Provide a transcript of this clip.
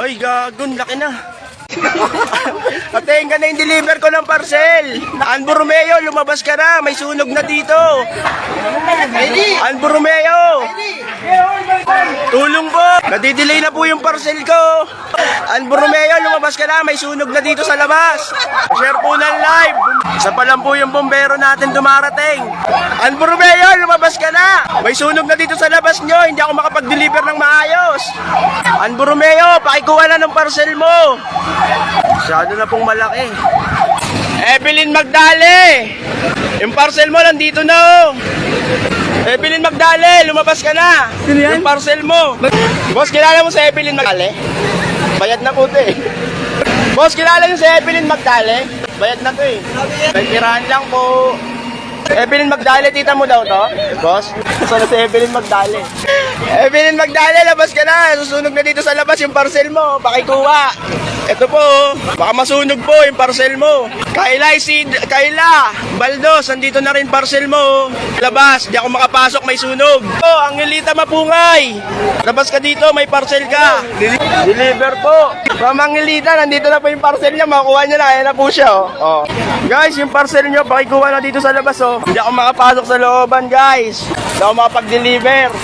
Ay, gagon, laki na. Patayin ka na yung deliver ko ng parcel. Anbo Romeo, lumabas ka na. May sunog na dito. Anbo Romeo. Tulong po. Nadidelay na po yung parcel ko. Anbo Romeo, lumabas ka na. May sunog na dito sa labas. Share po ng live. Isa pa lang po yung bombero natin dumarating. Anbo Romeo, lumabas ka na. May sunog na dito sa labas nyo. Hindi ako makapag-deliver ng maayos. Anbo Romeo, pakikuha na ng parcel mo. Masyado na pong malaki. Evelyn Magdale, yung parcel mo nandito na. Evelyn Magdale, lumabas ka na. Yung parcel mo. Boss, kilala mo si Evelyn Magdale? Bayad na po ito eh. Boss, kilala mo si Evelyn Magdale? Bayad na to eh. May tirahan lang po. Evelyn Magdale, tita mo daw to? Boss, sana si Evelyn Magdale. Evelyn Magdale, labas ka na. Susunog na dito sa labas yung parcel mo. Pakikuha. Ito po, baka masunog po yung parcel mo. Kayla, Baldos, andito na rin parcel mo. Labas, di ako makapasok, may sunog. Oh, Angelita Mapungay. Labas ka dito, may parcel ka. Deliver po. From Angelita, nandito na po yung parcel niya. Makuha niya na, ayan na po siya. Oh. Guys, yung parcel niyo, pakikuha na dito sa labas. Oh. Hindi ako makapasok sa looban, guys. Hindi ako makapag-deliver.